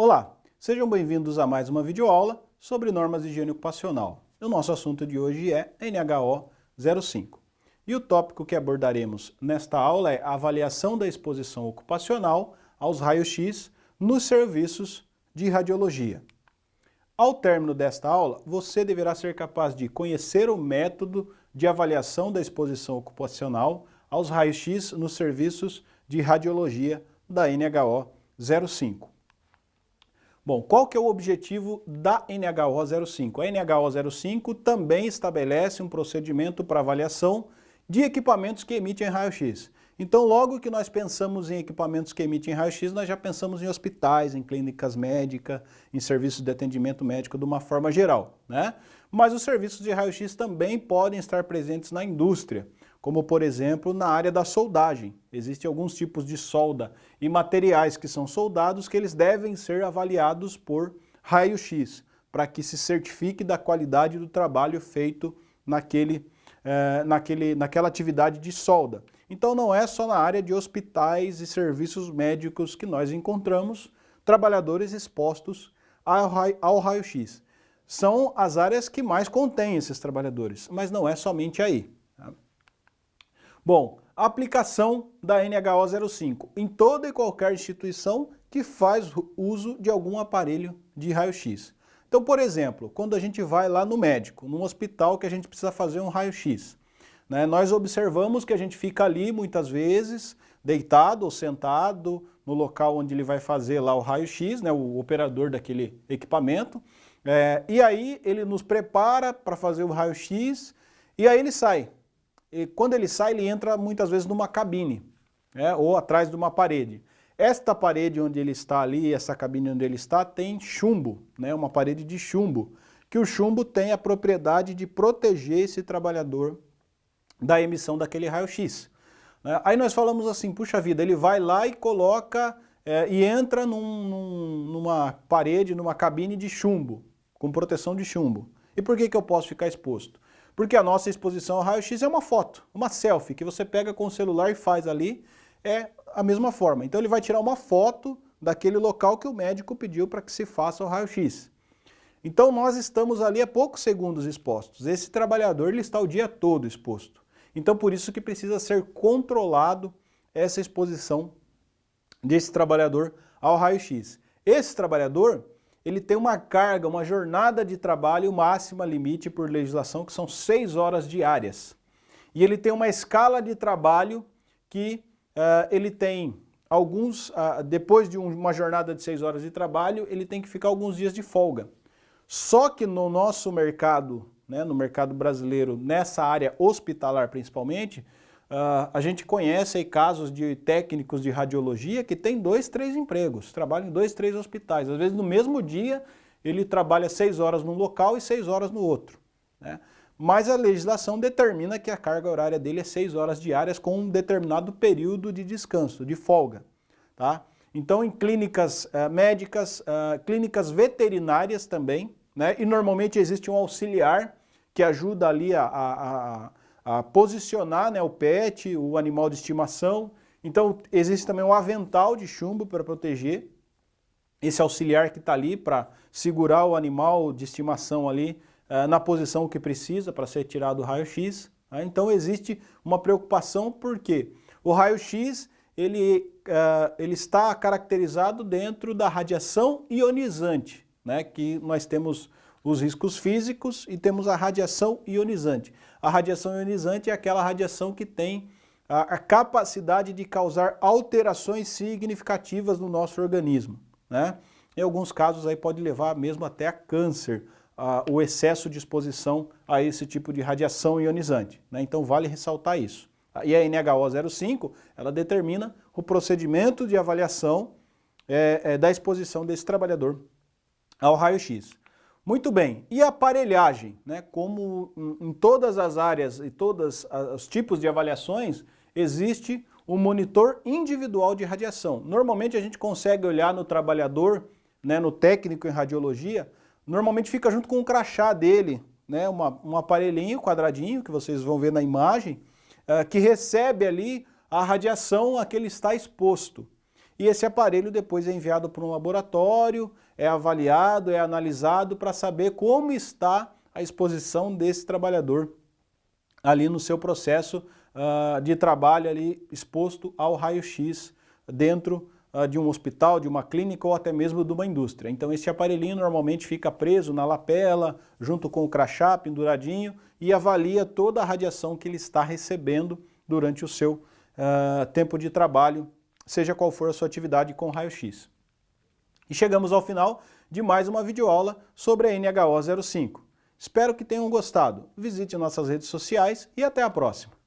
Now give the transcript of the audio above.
Olá, sejam bem-vindos a mais uma videoaula sobre normas de higiene ocupacional. O nosso assunto de hoje é NHO 05. E o tópico que abordaremos nesta aula é a avaliação da exposição ocupacional aos raios-x nos serviços de radiologia. Ao término desta aula, você deverá ser capaz de conhecer o método de avaliação da exposição ocupacional aos raios-x nos serviços de radiologia da NHO 05. Bom, qual que é o objetivo da NHO 05? A NHO 05 também estabelece um procedimento para avaliação de equipamentos que emitem raio-x. Então, logo que nós pensamos em equipamentos que emitem raio-x, nós já pensamos em hospitais, em clínicas médicas, em serviços de atendimento médico de uma forma geral, né? Mas os serviços de raio-x também podem estar presentes na indústria, como por exemplo na área da soldagem. Existem alguns tipos de solda e materiais que são soldados que eles devem ser avaliados por raio-x, para que se certifique da qualidade do trabalho feito naquela atividade de solda. Então não é só na área de hospitais e serviços médicos que nós encontramos trabalhadores expostos ao raio-x. São as áreas que mais contêm esses trabalhadores, mas não é somente aí. Bom, a aplicação da NHO 05 em toda e qualquer instituição que faz uso de algum aparelho de raio-x. Então, por exemplo, quando a gente vai lá no médico, num hospital que a gente precisa fazer um raio-x, né, nós observamos que a gente fica ali muitas vezes deitado ou sentado no local onde ele vai fazer lá o raio-x, né, o operador daquele equipamento, e aí ele nos prepara para fazer o raio-x e aí ele sai. E quando ele sai, ele entra muitas vezes numa cabine, né, ou atrás de uma parede. Esta parede onde ele está ali, essa cabine onde ele está, tem chumbo, né, uma parede de chumbo, que o chumbo tem a propriedade de proteger esse trabalhador da emissão daquele raio-x. Aí nós falamos assim, puxa vida, ele vai lá e coloca e entra numa parede, numa cabine de chumbo, com proteção de chumbo. E por que eu posso ficar exposto? Porque a nossa exposição ao raio-x é uma foto, uma selfie, que você pega com o celular e faz ali, é a mesma forma. Então ele vai tirar uma foto daquele local que o médico pediu para que se faça o raio-x. Então nós estamos ali a poucos segundos expostos. Esse trabalhador ele está o dia todo exposto. Então por isso que precisa ser controlado essa exposição desse trabalhador ao raio-x. Esse trabalhador ele tem uma carga, uma jornada de trabalho máxima limite por legislação, que são 6 horas diárias. E ele tem uma escala de trabalho que ele tem depois de uma jornada de 6 horas de trabalho, ele tem que ficar alguns dias de folga. Só que no nosso mercado, né, no mercado brasileiro, nessa área hospitalar principalmente, a gente conhece aí casos de técnicos de radiologia que têm 2, 3 empregos, trabalham em 2, 3 hospitais. Às vezes no mesmo dia ele trabalha 6 horas num local e 6 horas no outro, né? Mas a legislação determina que a carga horária dele é 6 horas diárias com um determinado período de descanso, de folga, tá? Então em clínicas médicas, clínicas veterinárias também, né? E normalmente existe um auxiliar que ajuda ali a posicionar, né, o pet, o animal de estimação. Então existe também um avental de chumbo para proteger esse auxiliar que está ali para segurar o animal de estimação ali na posição que precisa para ser tirado o raio-x. Né? Então existe uma preocupação porque o raio-x ele está caracterizado dentro da radiação ionizante, né, que nós temos os riscos físicos e temos a radiação ionizante. A radiação ionizante é aquela radiação que tem a capacidade de causar alterações significativas no nosso organismo, né? Em alguns casos aí pode levar mesmo até a câncer, o excesso de exposição a esse tipo de radiação ionizante, né? Então vale ressaltar isso. E a NHO 05, ela determina o procedimento de avaliação da exposição desse trabalhador ao raio-x. Muito bem, e a aparelhagem, né? Como em todas as áreas e todos os tipos de avaliações, existe um monitor individual de radiação. Normalmente a gente consegue olhar no trabalhador, né, no técnico em radiologia, normalmente fica junto com o crachá dele, né, um aparelhinho quadradinho, que vocês vão ver na imagem, que recebe ali a radiação a que ele está exposto. e esse aparelho depois é enviado para um laboratório, é avaliado, é analisado para saber como está a exposição desse trabalhador ali no seu processo de trabalho ali exposto ao raio-x dentro de um hospital, de uma clínica ou até mesmo de uma indústria. Então esse aparelhinho normalmente fica preso na lapela, junto com o crachá penduradinho e avalia toda a radiação que ele está recebendo durante o seu tempo de trabalho, seja qual for a sua atividade com raio-x. E chegamos ao final de mais uma videoaula sobre a NHO 05. Espero que tenham gostado. Visite nossas redes sociais e até a próxima.